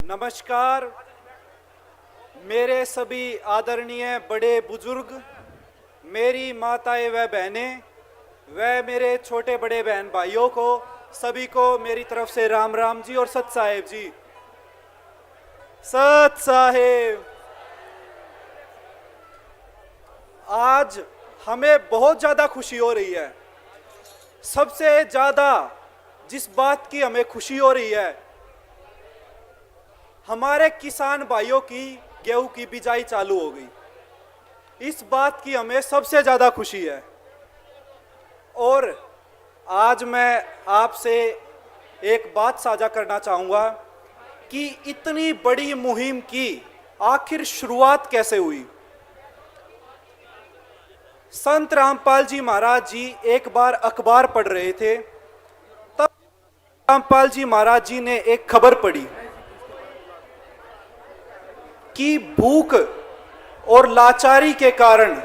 नमस्कार मेरे सभी आदरणीय बड़े बुजुर्ग, मेरी माताएं व बहनें व मेरे छोटे बड़े बहन भाइयों को, सभी को मेरी तरफ से राम राम जी और सत साहेब जी। सत साहेब, आज हमें बहुत ज्यादा खुशी हो रही है। सबसे ज्यादा जिस बात की हमें खुशी हो रही है, हमारे किसान भाइयों की गेहूं की बिजाई चालू हो गई। इस बात की हमें सबसे ज्यादा खुशी है। और आज मैं आपसे एक बात साझा करना चाहूंगा कि इतनी बड़ी मुहिम की आखिर शुरुआत कैसे हुई। संत रामपाल जी महाराज जी एक बार अखबार पढ़ रहे थे, तब रामपाल जी महाराज जी ने एक खबर पढ़ी कि भूख और लाचारी के कारण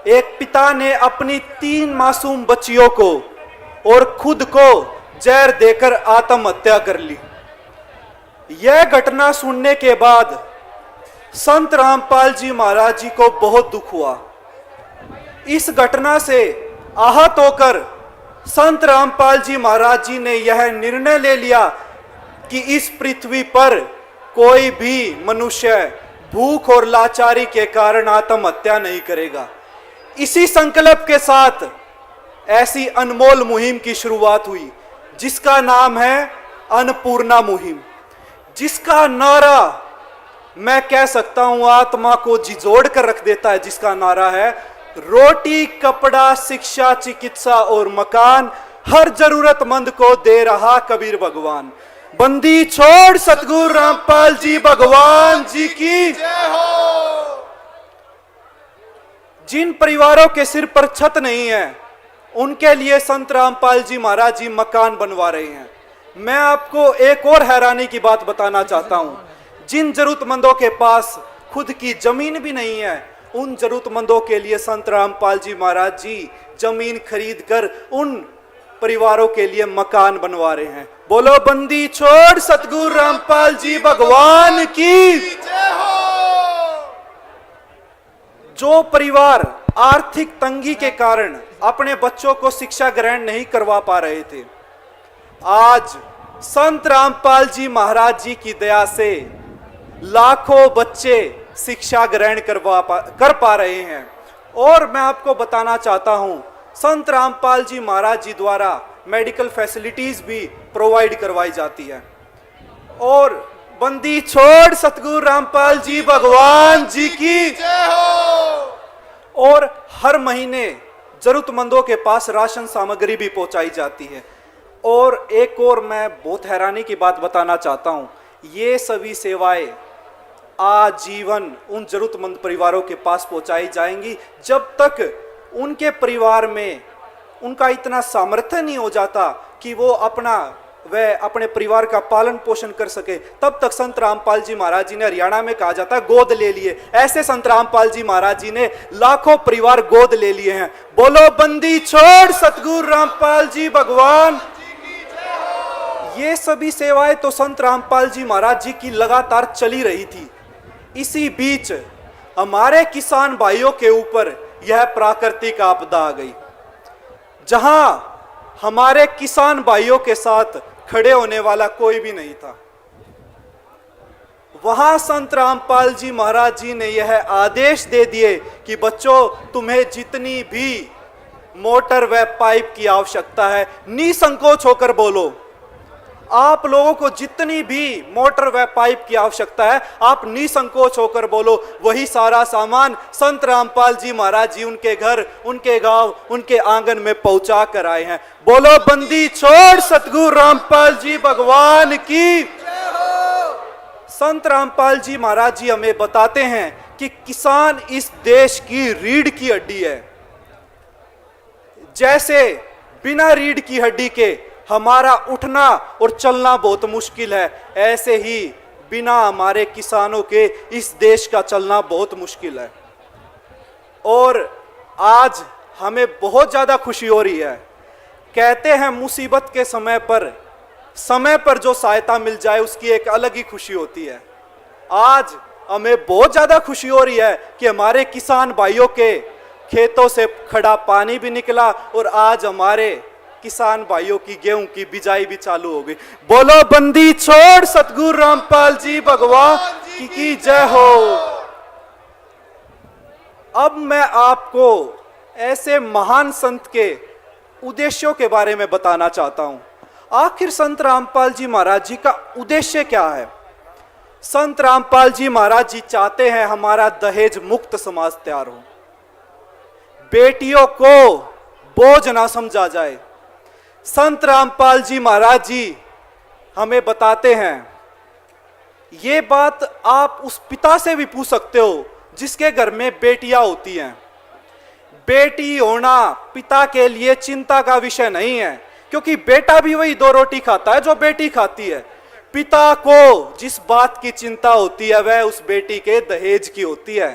एक पिता ने अपनी 3 मासूम बच्चियों को और खुद को जहर देकर आत्महत्या कर ली। यह घटना सुनने के बाद संत रामपाल जी महाराज जी को बहुत दुख हुआ। इस घटना से आहत होकर संत रामपाल जी महाराज जी ने यह निर्णय ले लिया कि इस पृथ्वी पर कोई भी मनुष्य भूख और लाचारी के कारण आत्महत्या नहीं करेगा। इसी संकल्प के साथ ऐसी अनमोल मुहिम की शुरुआत हुई, जिसका नाम है अन्नपूर्णा मुहिम, जिसका नारा मैं कह सकता हूं आत्मा को झिझोड़ कर रख देता है। जिसका नारा है रोटी, कपड़ा, शिक्षा, चिकित्सा और मकान हर जरूरतमंद को दे रहा कबीर भगवान। बंदी छोड़ सतगुरु रामपाल जी भगवान जी की जय हो। जिन परिवारों के सिर पर छत नहीं है, उनके लिए संत रामपाल जी महाराज जी मकान बनवा रहे हैं। मैं आपको एक और हैरानी की बात बताना चाहता हूं। जिन जरूरतमंदों के पास खुद की जमीन भी नहीं है, उन जरूरतमंदों के लिए संत रामपाल जी महाराज जी जमीन खरीद कर उन परिवारों के लिए मकान बनवा रहे हैं। बोलो बंदी छोड़ सतगुरु रामपाल जी भगवान की जय हो। जो परिवार आर्थिक तंगी के कारण अपने बच्चों को शिक्षा ग्रहण नहीं करवा पा रहे थे, आज संत रामपाल जी महाराज जी की दया से लाखों बच्चे शिक्षा ग्रहण कर पा रहे हैं। और मैं आपको बताना चाहता हूं, संत रामपाल जी महाराज जी द्वारा मेडिकल फैसिलिटीज भी प्रोवाइड करवाई जाती है। और बंदी छोड़ सतगुरु रामपाल जी भगवान जी की जय हो। और हर महीने जरूरतमंदों के पास राशन सामग्री भी पहुंचाई जाती है। और एक और मैं बहुत हैरानी की बात बताना चाहता हूं, ये सभी सेवाएं आजीवन उन जरूरतमंद परिवारों के पास पहुंचाई जाएंगी जब तक उनके परिवार में उनका इतना सामर्थ्य नहीं हो जाता कि वो अपने परिवार का पालन पोषण कर सके। तब तक संत रामपाल जी महाराज जी ने, हरियाणा में कहा जाता है, गोद ले लिए। ऐसे संत रामपाल जी महाराज जी ने लाखों परिवार गोद ले लिए हैं। बोलो बंदी छोड़ सतगुरु रामपाल जी भगवान। ये सभी सेवाएं तो संत रामपाल जी महाराज जी की लगातार चली रही थी। इसी बीच हमारे किसान भाइयों के ऊपर यह प्राकृतिक आपदा आ गई, जहां हमारे किसान भाइयों के साथ खड़े होने वाला कोई भी नहीं था। वहां संत रामपाल जी महाराज जी ने यह आदेश दे दिए कि बच्चों, तुम्हें जितनी भी मोटर व पाइप की आवश्यकता है, निसंकोच होकर बोलो। आप लोगों को जितनी भी मोटर व पाइप की आवश्यकता है, आप निसंकोच होकर बोलो। वही सारा सामान संत रामपाल जी महाराज जी उनके घर, उनके गांव, उनके आंगन में पहुंचा कर आए हैं। बोलो बंदी छोड़ सतगुरु रामपाल जी भगवान की जय हो। संत रामपाल जी महाराज जी हमें बताते हैं कि किसान इस देश की रीढ़ की हड्डी है। जैसे बिना रीढ़ की हड्डी के हमारा उठना और चलना बहुत मुश्किल है, ऐसे ही बिना हमारे किसानों के इस देश का चलना बहुत मुश्किल है। और आज हमें बहुत ज्यादा खुशी हो रही है। कहते हैं मुसीबत के समय पर जो सहायता मिल जाए, उसकी एक अलग ही खुशी होती है। आज हमें बहुत ज्यादा खुशी हो रही है कि हमारे किसान भाइयों के खेतों से खड़ा पानी भी निकला और आज हमारे किसान भाइयों की गेहूं की बिजाई भी चालू हो गई। बोलो बंदी छोड़ सतगुरु रामपाल जी भगवान की जय हो। अब मैं आपको ऐसे महान संत के उद्देश्यों के बारे में बताना चाहता हूं। आखिर संत रामपाल जी महाराज जी का उद्देश्य क्या है? संत रामपाल जी महाराज जी चाहते हैं हमारा दहेज मुक्त समाज तैयार हो, बेटियों को बोझ ना समझा जाए। संत रामपाल जी महाराज जी हमें बताते हैं, ये बात आप उस पिता से भी पूछ सकते हो जिसके घर में बेटियां होती हैं। बेटी होना पिता के लिए चिंता का विषय नहीं है, क्योंकि बेटा भी वही 2 रोटी खाता है जो बेटी खाती है। पिता को जिस बात की चिंता होती है वह उस बेटी के दहेज की होती है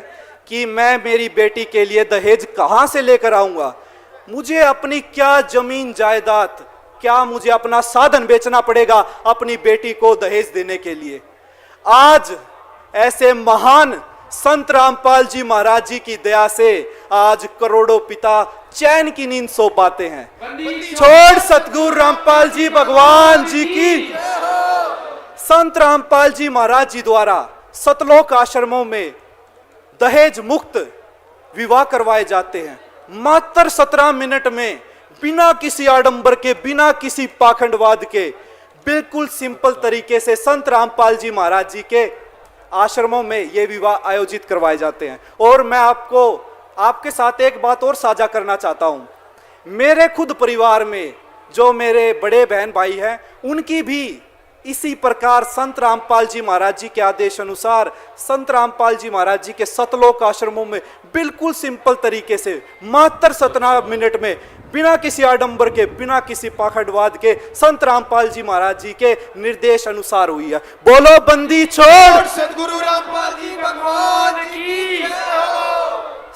कि मैं मेरी बेटी के लिए दहेज कहां से लेकर आऊंगा, मुझे अपनी क्या जमीन जायदाद, क्या मुझे अपना साधन बेचना पड़ेगा अपनी बेटी को दहेज देने के लिए। आज ऐसे महान संत रामपाल जी महाराज जी की दया से आज करोड़ों पिता चैन की नींद सो पाते हैं। छोड़ सतगुरु रामपाल जी भगवान जी की। संत रामपाल जी महाराज जी द्वारा सतलोक आश्रमों में दहेज मुक्त विवाह करवाए जाते हैं। मात्र 17 मिनट में, बिना किसी आडंबर के, बिना किसी पाखंडवाद के, बिल्कुल सिंपल तरीके से संत रामपाल जी महाराज जी के आश्रमों में ये विवाह आयोजित करवाए जाते हैं। और मैं आपके साथ एक बात और साझा करना चाहता हूं। मेरे खुद परिवार में जो मेरे बड़े बहन भाई हैं, उनकी भी इसी प्रकार संत रामपाल जी महाराज जी के आदेश अनुसार संत रामपाल जी महाराज जी के सतलोक आश्रमों में बिल्कुल सिंपल तरीके से मात्र 17 मिनट में, बिना किसी आडंबर के, बिना किसी पाखंडवाद के, संत रामपाल जी महाराज जी के निर्देश अनुसार हुई है। बोलो बंदी छोड़ सतगुरु रामपाल जी भगवान की।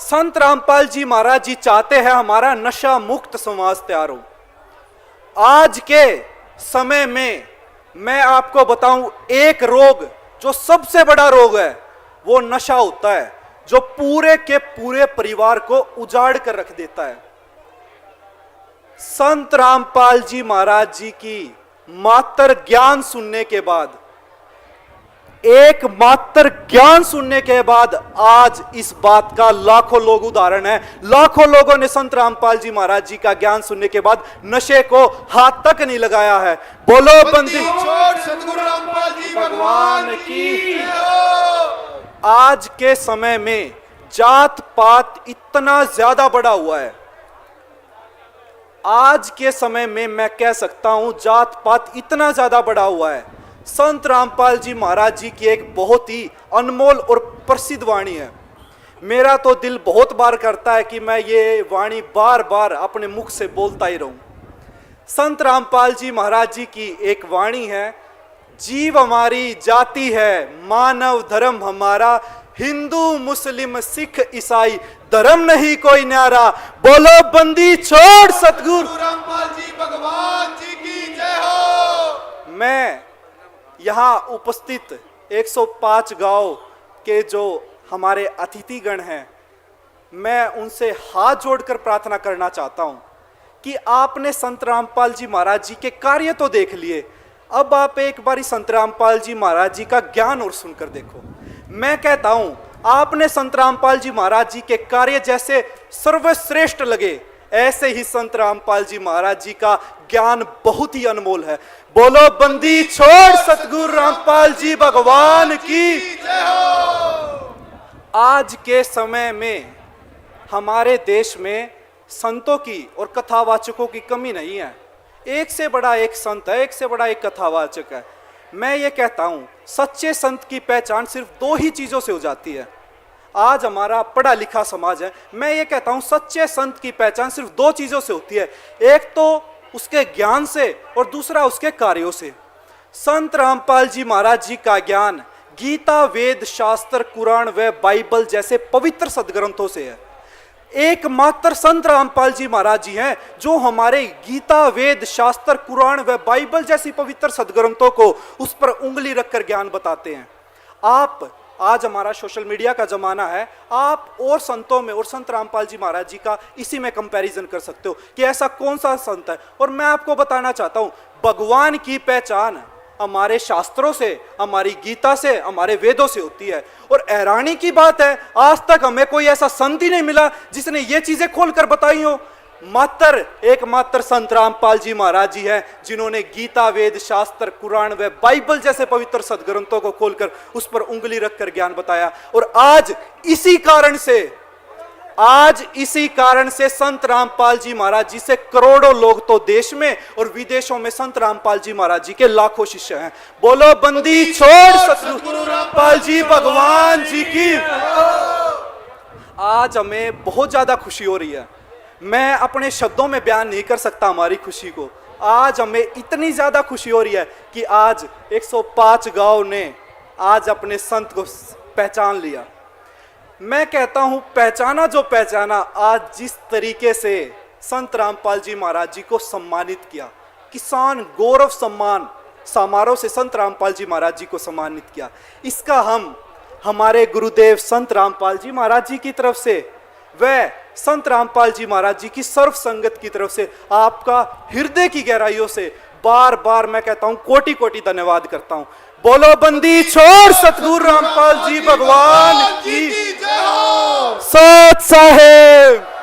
संत रामपाल जी महाराज जी चाहते हैं हमारा नशा मुक्त समाज तैयार हो। आज के समय में मैं आपको बताऊं, एक रोग जो सबसे बड़ा रोग है वो नशा होता है, जो पूरे के पूरे परिवार को उजाड़ कर रख देता है। संत रामपाल जी महाराज जी की मात्र ज्ञान सुनने के बाद, एक मात्र ज्ञान सुनने के बाद आज इस बात का लाखों लोग उदाहरण है। लाखों लोगों ने संत रामपाल जी महाराज जी का ज्ञान सुनने के बाद नशे को हाथ तक नहीं लगाया है। बोलो बंदी छोड़ सतगुरु रामपाल जी भगवान की। आज के समय में जात पात इतना ज्यादा बढ़ा हुआ है। आज के समय में मैं कह सकता हूं जात पात इतना ज्यादा बढ़ा हुआ है। संत रामपाल जी महाराज जी की एक बहुत ही अनमोल और प्रसिद्ध वाणी है। मेरा तो दिल बहुत बार करता है कि मैं ये वाणी बार बार अपने मुख से बोलता ही रहूं। संत रामपाल जी महाराज जी की एक वाणी है, जीव हमारी जाति है, मानव धर्म हमारा, हिंदू मुस्लिम सिख ईसाई धर्म नहीं कोई न्यारा। बोलो बंदी छोड़ सतगुरु रामपाल जी भगवान जी की जय हो। मैं यहाँ उपस्थित 105 गांव के जो हमारे अतिथिगण हैं, मैं उनसे हाथ जोड़कर प्रार्थना करना चाहता हूं कि आपने संत रामपाल जी महाराज जी के कार्य तो देख लिए, अब आप एक बारी संत रामपाल जी महाराज जी का ज्ञान और सुनकर देखो। मैं कहता हूं आपने संत रामपाल जी महाराज जी के कार्य जैसे सर्वश्रेष्ठ लगे, ऐसे ही संत रामपाल जी महाराज जी का ज्ञान बहुत ही अनमोल है। बोलो बंदी छोड़ सतगुरु रामपाल जी भगवान की जय हो। आज के समय में हमारे देश में संतों की और कथावाचकों की कमी नहीं है। एक से बड़ा एक संत है, एक से बड़ा एक कथावाचक है। मैं ये कहता हूं सच्चे संत की पहचान सिर्फ 2 ही चीजों से हो जाती है। आज हमारा पढ़ा लिखा समाज है, मैं ये कहता हूं सच्चे संत की पहचान सिर्फ 2 चीजों से होती है, एक तो उसके ज्ञान से और दूसरा उसके कार्यों से। संत रामपाल जी महाराज जी का ज्ञान गीता, वेद, शास्त्र, कुरान व बाइबल जैसे पवित्र सदग्रंथों से है। एकमात्र संत रामपाल जी महाराज जी हैं जो हमारे गीता, वेद, शास्त्र, कुरान व बाइबल जैसी पवित्र सदग्रंथों को उस पर उंगली रखकर ज्ञान बताते हैं। आप आज हमारा सोशल मीडिया का जमाना है, आप और संतों में और संत रामपाल जी महाराज जी का इसी में कंपैरिजन कर सकते हो कि ऐसा कौन सा संत है। और मैं आपको बताना चाहता हूं, भगवान की पहचान हमारे शास्त्रों से, हमारी गीता से, हमारे वेदों से होती है। और हैरानी की बात है, आज तक हमें कोई ऐसा संत ही नहीं मिला जिसने ये चीजें खोलकर बताई हो। मात्र एकमात्र संत रामपाल जी महाराज जी हैं जिन्होंने गीता, वेद, शास्त्र, कुरान व बाइबल जैसे पवित्र सदग्रंथों को खोलकर उस पर उंगली रखकर ज्ञान बताया। और आज इसी कारण से संत रामपाल जी महाराज जी से करोड़ों लोग तो देश में और विदेशों में संत रामपाल जी महाराज जी के लाखों शिष्य हैं। बोलो बंदी छोड़ सतगुरु रामपाल जी भगवान जी की। आज हमें बहुत ज्यादा खुशी हो रही है, मैं अपने शब्दों में बयान नहीं कर सकता हमारी खुशी को। आज हमें इतनी ज्यादा खुशी हो रही है कि आज 105 गांव ने आज अपने संत को पहचान लिया। मैं कहता हूं पहचाना, आज जिस तरीके से संत रामपाल जी महाराज जी को सम्मानित किया, किसान गौरव सम्मान समारोह से संत रामपाल जी महाराज जी को सम्मानित किया, इसका हम हमारे गुरुदेव संत रामपाल जी महाराज जी की तरफ से व संत रामपाल जी महाराज जी की सर्व संगत की तरफ से आपका हृदय की गहराइयों से बार बार मैं कहता हूं कोटि कोटि धन्यवाद करता हूं। बोलो बंदी छोड़ सतगुरु रामपाल जी भगवान की। जय हो। सत साहेब।